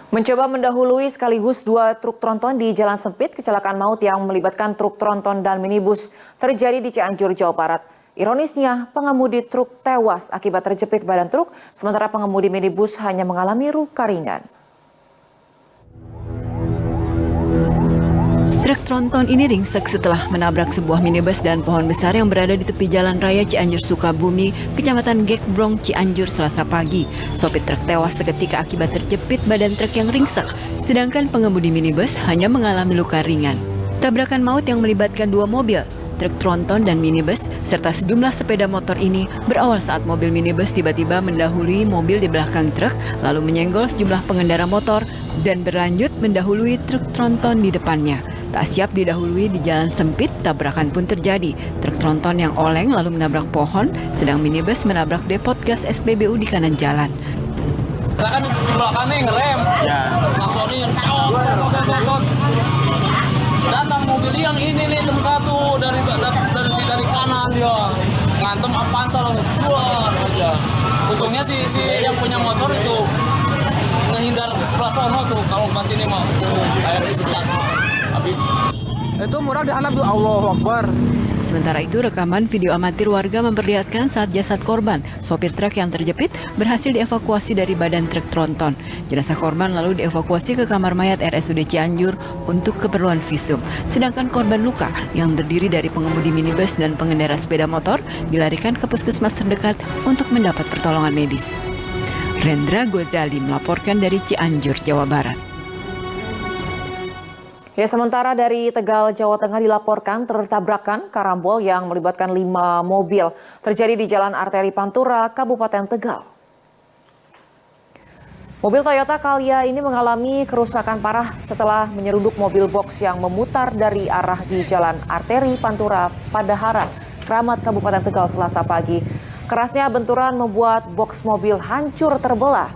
Mencoba mendahului sekaligus dua truk tronton di jalan sempit, kecelakaan maut yang melibatkan truk tronton dan minibus terjadi di Cianjur, Jawa Barat. Ironisnya, pengemudi truk tewas akibat terjepit badan truk, sementara pengemudi minibus hanya mengalami luka ringan. Truk tronton ini ringsek setelah menabrak sebuah minibus dan pohon besar yang berada di tepi jalan raya Cianjur Sukabumi, Kecamatan Gekbrong, Cianjur, Selasa pagi. Sopir truk tewas seketika akibat terjepit badan truk yang ringsek, sedangkan pengemudi minibus hanya mengalami luka ringan. Tabrakan maut yang melibatkan dua mobil, truk tronton dan minibus, serta sejumlah sepeda motor ini berawal saat mobil minibus tiba-tiba mendahului mobil di belakang truk, lalu menyenggol sejumlah pengendara motor dan berlanjut mendahului truk tronton di depannya. Tak siap didahului di jalan sempit, tabrakan pun terjadi. Truk tronton yang oleng lalu menabrak pohon, sedang minibus menabrak depot gas SPBU di kanan jalan. Saya kan di belakangnya ngerem, langsung yang cowok, datang mobil yang ini nih tem satu dari kanan dia ngantem apaan salah keluar aja. Untungnya si yang punya motor itu menghindar ke sebelah sono tuh, kalau pas ini mau air disekat habis. Itu murah dihanap tuh, Allahu Akbar. Sementara itu, rekaman video amatir warga memperlihatkan saat jasad korban, sopir truk yang terjepit, berhasil dievakuasi dari badan truk tronton. Jenazah korban lalu dievakuasi ke kamar mayat RSUD Cianjur untuk keperluan visum. Sedangkan korban luka yang terdiri dari pengemudi minibus dan pengendara sepeda motor dilarikan ke puskesmas terdekat untuk mendapat pertolongan medis. Rendra Gozali melaporkan dari Cianjur, Jawa Barat. Ya, sementara dari Tegal, Jawa Tengah dilaporkan tertabrakan karambol yang melibatkan 5 mobil terjadi di Jalan Arteri Pantura, Kabupaten Tegal. Mobil Toyota Calya ini mengalami kerusakan parah setelah menyeruduk mobil box yang memutar dari arah di Jalan Arteri Pantura Padaharan, Kramat, Kabupaten Tegal, Selasa pagi. Kerasnya benturan membuat box mobil hancur terbelah.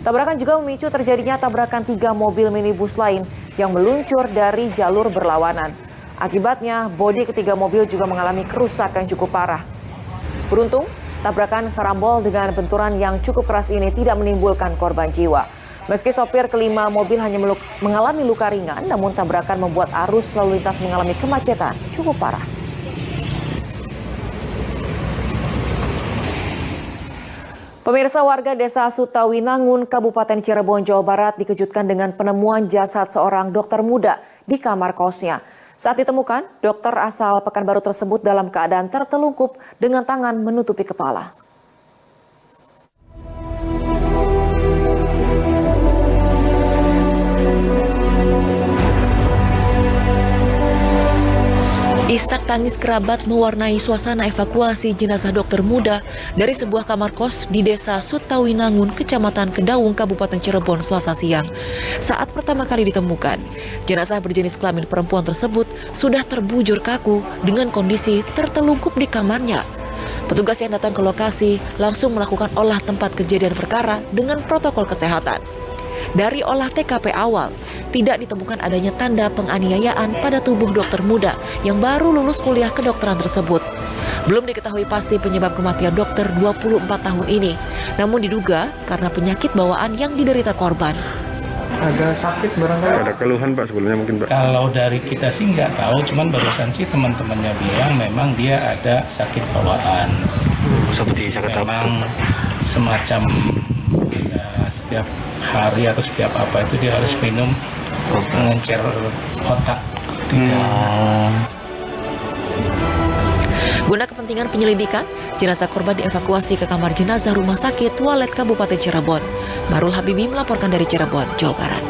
Tabrakan juga memicu terjadinya tabrakan 3 mobil minibus lain yang meluncur dari jalur berlawanan. Akibatnya, bodi ketiga mobil juga mengalami kerusakan cukup parah. Beruntung, tabrakan karambol dengan benturan yang cukup keras ini tidak menimbulkan korban jiwa. Meski sopir kelima mobil hanya mengalami luka ringan, namun tabrakan membuat arus lalu lintas mengalami kemacetan cukup parah. Pemirsa, warga desa Sutawinangun, Kabupaten Cirebon, Jawa Barat dikejutkan dengan penemuan jasad seorang dokter muda di kamar kosnya. Saat ditemukan, dokter asal Pekanbaru tersebut dalam keadaan tertelungkup dengan tangan menutupi kepala. Isak tangis kerabat mewarnai suasana evakuasi jenazah dokter muda dari sebuah kamar kos di desa Sutawinangun, Kecamatan Kedaung, Kabupaten Cirebon, Selasa siang. Saat pertama kali ditemukan, jenazah berjenis kelamin perempuan tersebut sudah terbujur kaku dengan kondisi tertelungkup di kamarnya. Petugas yang datang ke lokasi langsung melakukan olah tempat kejadian perkara dengan protokol kesehatan. Dari olah TKP awal, tidak ditemukan adanya tanda penganiayaan pada tubuh dokter muda yang baru lulus kuliah kedokteran tersebut. Belum diketahui pasti penyebab kematian dokter 24 tahun ini, namun diduga karena penyakit bawaan yang diderita korban. Agak sakit barangkali. Ada keluhan Pak sebelumnya mungkin Pak? Kalau dari kita sih nggak tahu, cuman barusan sih teman-temannya bilang memang dia ada sakit bawaan. Seperti sakit apa? Memang semacam ya, setiap hari atau setiap apa itu dia harus minum pengencer otak. Guna kepentingan penyelidikan, jenazah korban dievakuasi ke kamar jenazah Rumah Sakit Walet Kabupaten Cirebon. Marul Habibi melaporkan dari Cirebon, Jawa Barat.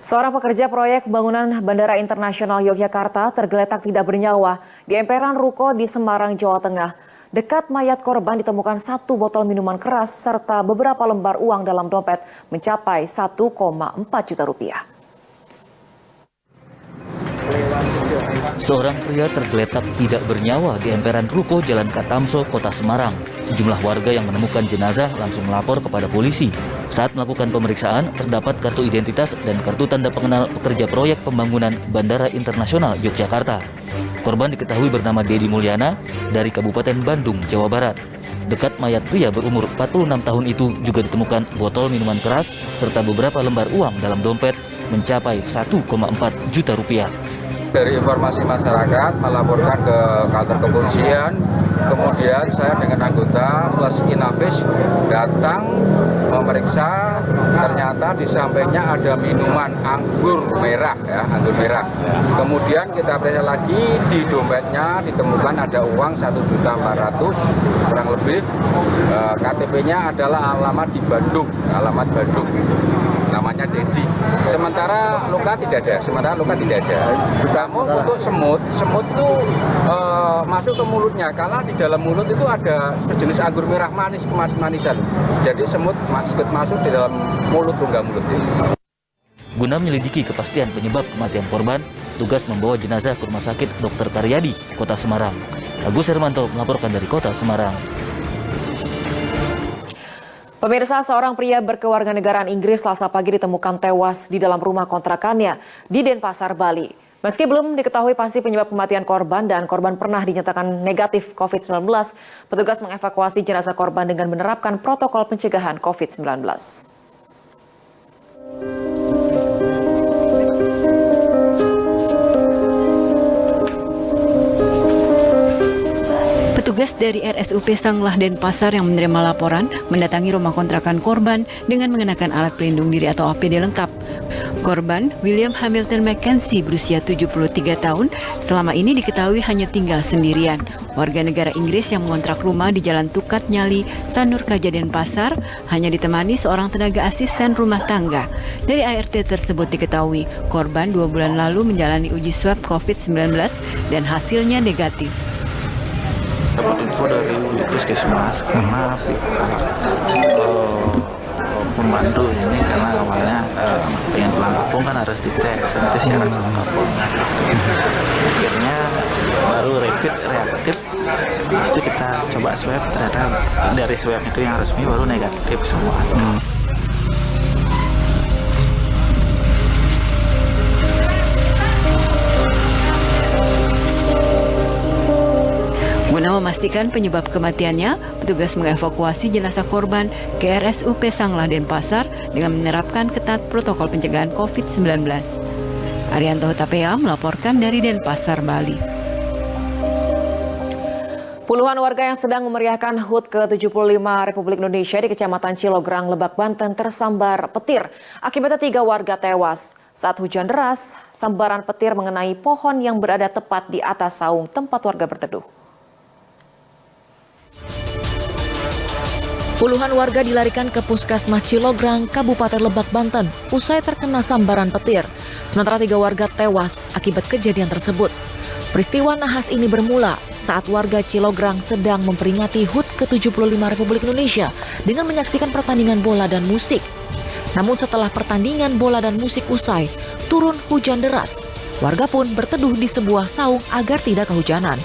Seorang pekerja proyek bangunan Bandara Internasional Yogyakarta tergeletak tidak bernyawa di emperan ruko di Semarang, Jawa Tengah. Dekat mayat korban ditemukan 1 botol minuman keras serta beberapa lembar uang dalam dompet mencapai 1,4 juta rupiah. Seorang pria tergeletak tidak bernyawa di emperan ruko Jalan Katamso, Kota Semarang. Sejumlah warga yang menemukan jenazah langsung melapor kepada polisi. Saat melakukan pemeriksaan, terdapat kartu identitas dan kartu tanda pengenal pekerja proyek pembangunan Bandara Internasional Yogyakarta. Korban diketahui bernama Dedi Mulyana dari Kabupaten Bandung, Jawa Barat. Dekat mayat pria berumur 46 tahun itu juga ditemukan botol minuman keras serta beberapa lembar uang dalam dompet mencapai 1,4 juta rupiah. Dari informasi masyarakat melaporkan ke kantor kepolisian, kemudian saya dengan anggota plus Inavis datang memeriksa, ternyata di sampingnya ada minuman anggur merah, ya, anggur merah. Kemudian kita periksa lagi, di dompetnya ditemukan ada uang 1.400.000 kurang lebih. KTP-nya adalah alamat di Bandung, alamat Bandung. Namanya Dedi. Sementara luka tidak ada. Namun untuk semut itu masuk ke mulutnya karena di dalam mulut itu ada sejenis anggur merah manis, manisan. Jadi semut ikut masuk di dalam mulut, rongga mulut itu. Guna menyelidiki kepastian penyebab kematian korban, tugas membawa jenazah ke Rumah Sakit Dr. Karyadi, Kota Semarang. Agus Hermanto melaporkan dari Kota Semarang. Pemirsa, seorang pria berkewarganegaraan Inggris Selasa pagi ditemukan tewas di dalam rumah kontrakannya di Denpasar, Bali. Meski belum diketahui pasti penyebab kematian korban dan korban pernah dinyatakan negatif COVID-19, petugas mengevakuasi jenazah korban dengan menerapkan protokol pencegahan COVID-19. Petugas dari RSUP Sanglah Denpasar yang menerima laporan mendatangi rumah kontrakan korban dengan mengenakan alat pelindung diri atau APD lengkap. Korban, William Hamilton Mackenzie, berusia 73 tahun, selama ini diketahui hanya tinggal sendirian. Warga negara Inggris yang mengontrak rumah di Jalan Tukat Nyali, Sanur Kaja, Denpasar, hanya ditemani seorang tenaga asisten rumah tangga. Dari ART tersebut diketahui, korban 2 bulan lalu menjalani uji swab COVID-19 dan hasilnya negatif. Dapat info dari puskesmas karena pembantu ini karena awalnya pengen pulang kampung kan harus dites, nanti syarat pulang kampung. Akhirnya baru rapid reaktif, habis itu kita coba swab, ternyata dari swab itu yang resmi baru negatif semua. Guna memastikan penyebab kematiannya, petugas mengevakuasi jenazah korban ke RSUP Sanglah Denpasar dengan menerapkan ketat protokol pencegahan COVID-19. Arianto Hutapea melaporkan dari Denpasar, Bali. Puluhan warga yang sedang memeriahkan HUT ke-75 Republik Indonesia di Kecamatan Cilograng, Lebak, Banten tersambar petir. Akibatnya 3 warga tewas. Saat hujan deras, sambaran petir mengenai pohon yang berada tepat di atas saung tempat warga berteduh. Puluhan warga dilarikan ke Puskesmas Cilograng, Kabupaten Lebak, Banten, usai terkena sambaran petir. Sementara 3 warga tewas akibat kejadian tersebut. Peristiwa nahas ini bermula saat warga Cilograng sedang memperingati HUT ke-75 Republik Indonesia dengan menyaksikan pertandingan bola dan musik. Namun setelah pertandingan bola dan musik usai, turun hujan deras. Warga pun berteduh di sebuah saung agar tidak kehujanan.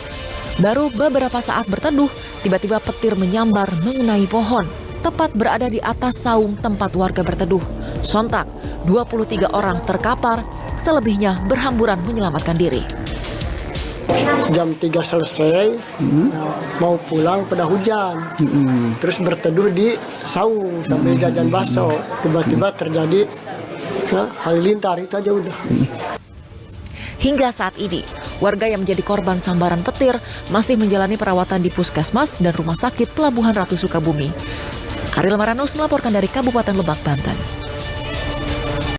Baru beberapa saat berteduh, tiba-tiba petir menyambar mengenai pohon, tepat berada di atas saung tempat warga berteduh. Sontak, 23 orang terkapar, selebihnya berhamburan menyelamatkan diri. Jam 3 selesai, mau pulang pada hujan, terus berteduh di saung sambil jajan bakso. Tiba-tiba terjadi halilintar, itu aja udah. Hingga saat ini, warga yang menjadi korban sambaran petir masih menjalani perawatan di Puskesmas dan Rumah Sakit Pelabuhan Ratu Sukabumi. Ariel Maranus melaporkan dari Kabupaten Lebak, Banten.